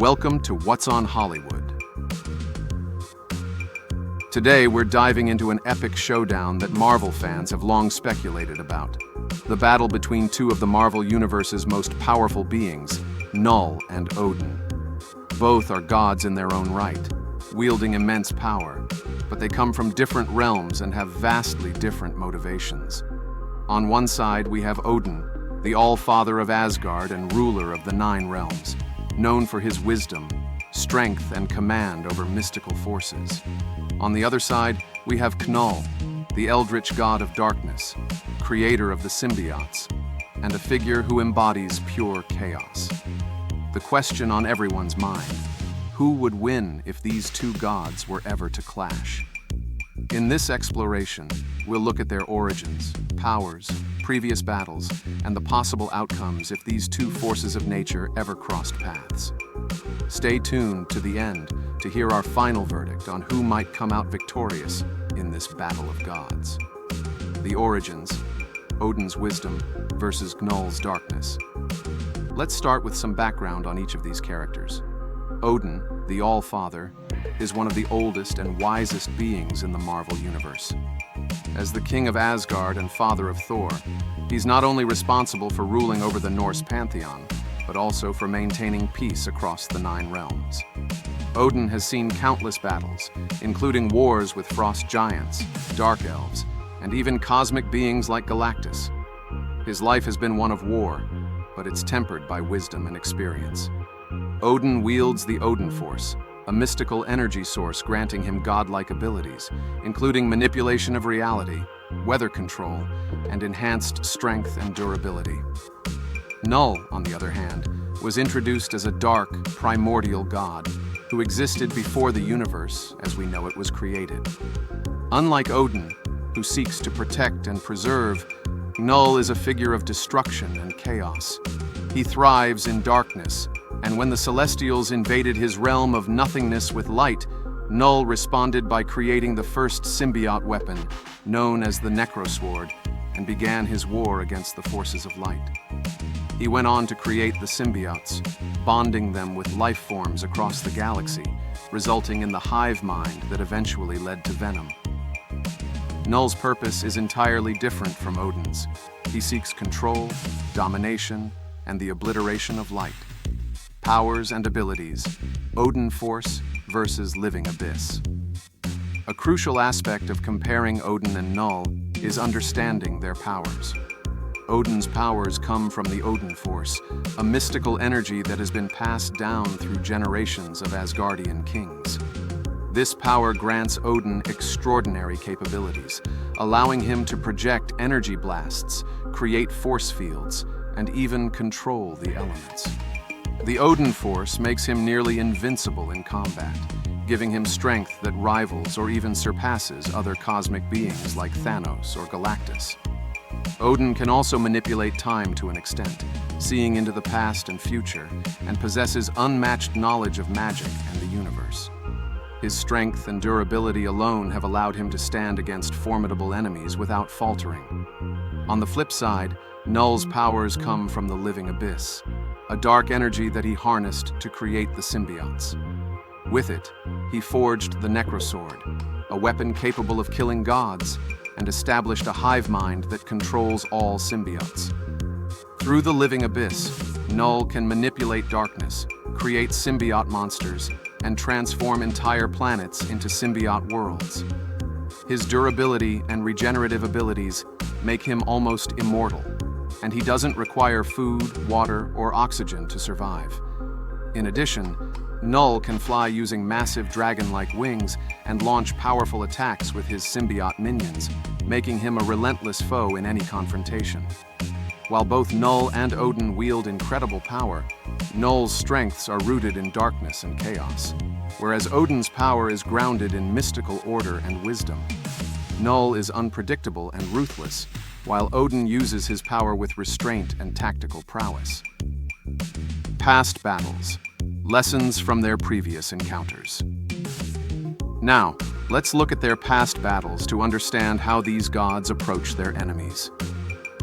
Welcome to What's on Hollywood. Today we're diving into an epic showdown that Marvel fans have long speculated about. The battle between two of the Marvel Universe's most powerful beings, Knull and Odin. Both are gods in their own right, wielding immense power, but they come from different realms and have vastly different motivations. On one side we have Odin, the All-Father of Asgard and ruler of the 9 realms, known for his wisdom, strength, and command over mystical forces. On the other side, we have Knull, the eldritch god of darkness, creator of the Symbiotes, and a figure who embodies pure chaos. The question on everyone's mind: who would win if these two gods were ever to clash? In this exploration, we'll look at their origins, powers, previous battles, and the possible outcomes if these two forces of nature ever crossed paths. Stay tuned to the end to hear our final verdict on who might come out victorious in this battle of gods. The origins: Odin's wisdom versus Knull's darkness. Let's start with some background on each of these characters. Odin, the All-Father, is one of the oldest and wisest beings in the Marvel Universe. As the king of Asgard and father of Thor, he's not only responsible for ruling over the Norse pantheon, but also for maintaining peace across the 9 realms. Odin has seen countless battles, including wars with frost giants, dark elves, and even cosmic beings like Galactus. His life has been one of war, but it's tempered by wisdom and experience. Odin wields the Odinforce, a mystical energy source granting him godlike abilities, including manipulation of reality, weather control, and enhanced strength and durability. Knull, on the other hand, was introduced as a dark, primordial god who existed before the universe as we know it was created. Unlike Odin, who seeks to protect and preserve, Knull is a figure of destruction and chaos. He thrives in darkness, and when the Celestials invaded his realm of nothingness with light, Knull responded by creating the first symbiote weapon, known as the Necrosword, and began his war against the forces of light. He went on to create the symbiotes, bonding them with life forms across the galaxy, resulting in the hive mind that eventually led to venom. Knull's purpose is entirely different from Odin's. He seeks control, domination, and the obliteration of light. Powers and abilities: Odinforce versus Living Abyss. A crucial aspect of comparing Odin and Knull is understanding their powers. Odin's powers come from the Odinforce, a mystical energy that has been passed down through generations of Asgardian kings. This power grants Odin extraordinary capabilities, allowing him to project energy blasts, create force fields, and even control the elements. The Odinforce makes him nearly invincible in combat, giving him strength that rivals or even surpasses other cosmic beings like Thanos or Galactus. Odin can also manipulate time to an extent, seeing into the past and future, and possesses unmatched knowledge of magic and the universe. His strength and durability alone have allowed him to stand against formidable enemies without faltering. On the flip side, Knull's powers come from the Living Abyss, a dark energy that he harnessed to create the symbiotes. With it, he forged the Necrosword, a weapon capable of killing gods, and established a hive mind that controls all symbiotes. Through the Living Abyss, Knull can manipulate darkness, create symbiote monsters, and transform entire planets into symbiote worlds. His durability and regenerative abilities make him almost immortal, and he doesn't require food, water, or oxygen to survive. In addition, Knull can fly using massive dragon-like wings and launch powerful attacks with his symbiote minions, making him a relentless foe in any confrontation. While both Knull and Odin wield incredible power, Knull's strengths are rooted in darkness and chaos, whereas Odin's power is grounded in mystical order and wisdom. Knull is unpredictable and ruthless, while Odin uses his power with restraint and tactical prowess. Past battles: lessons from their previous encounters. Now, let's look at their past battles to understand how these gods approach their enemies.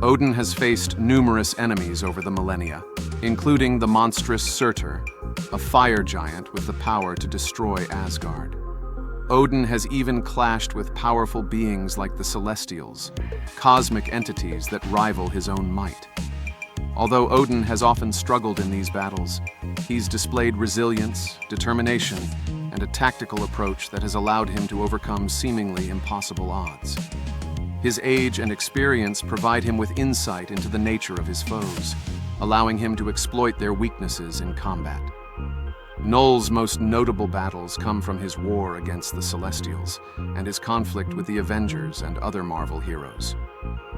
Odin has faced numerous enemies over the millennia, including the monstrous Surtur, a fire giant with the power to destroy Asgard. Odin has even clashed with powerful beings like the Celestials, cosmic entities that rival his own might. Although Odin has often struggled in these battles, he's displayed resilience, determination, and a tactical approach that has allowed him to overcome seemingly impossible odds. His age and experience provide him with insight into the nature of his foes, allowing him to exploit their weaknesses in combat. Knull's most notable battles come from his war against the Celestials and his conflict with the Avengers and other Marvel heroes.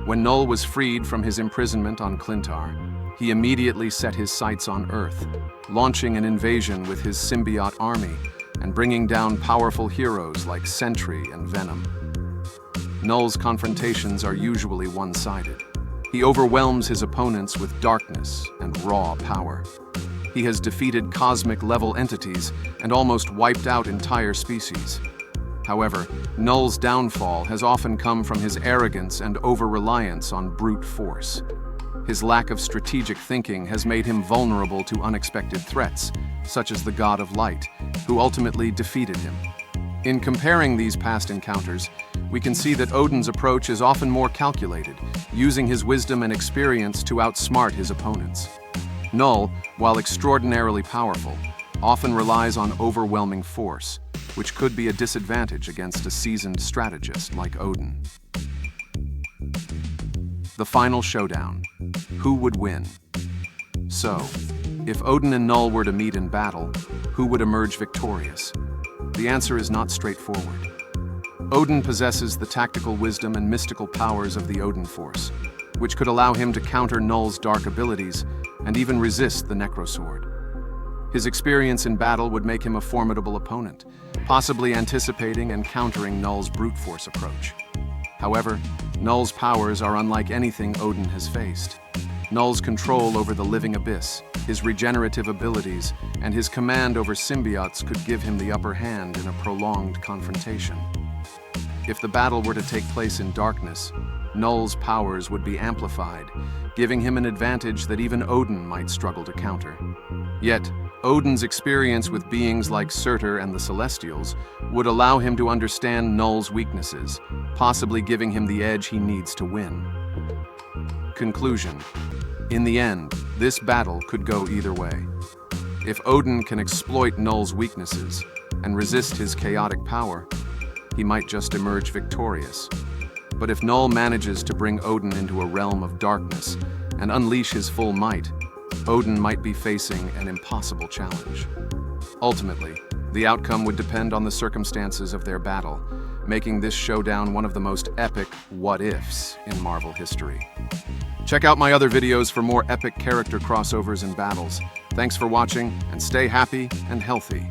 When Knull was freed from his imprisonment on Clintar, he immediately set his sights on Earth, launching an invasion with his symbiote army and bringing down powerful heroes like Sentry and Venom. Knull's confrontations are usually one-sided. He overwhelms his opponents with darkness and raw power. He has defeated cosmic-level entities and almost wiped out entire species. However, Knull's downfall has often come from his arrogance and over-reliance on brute force. His lack of strategic thinking has made him vulnerable to unexpected threats, such as the God of Light, who ultimately defeated him. In comparing these past encounters, we can see that Odin's approach is often more calculated, using his wisdom and experience to outsmart his opponents. Knull, while extraordinarily powerful, often relies on overwhelming force, which could be a disadvantage against a seasoned strategist like Odin. The final showdown. Who would win? So, if Odin and Knull were to meet in battle, who would emerge victorious? The answer is not straightforward. Odin possesses the tactical wisdom and mystical powers of the Odinforce, which could allow him to counter Knull's dark abilities and even resist the Necrosword. His experience in battle would make him a formidable opponent, possibly anticipating and countering Knull's brute force approach. However, Knull's powers are unlike anything Odin has faced. Knull's control over the living abyss, his regenerative abilities, and his command over symbiotes could give him the upper hand in a prolonged confrontation. If the battle were to take place in darkness, Knull's powers would be amplified, giving him an advantage that even Odin might struggle to counter. Yet, Odin's experience with beings like Surtur and the Celestials would allow him to understand Knull's weaknesses, possibly giving him the edge he needs to win. Conclusion. In the end, this battle could go either way. If Odin can exploit Knull's weaknesses and resist his chaotic power, he might just emerge victorious. But if Knull manages to bring Odin into a realm of darkness and unleash his full might, Odin might be facing an impossible challenge. Ultimately, the outcome would depend on the circumstances of their battle, making this showdown one of the most epic what-ifs in Marvel history. Check out my other videos for more epic character crossovers and battles. Thanks for watching, and stay happy and healthy.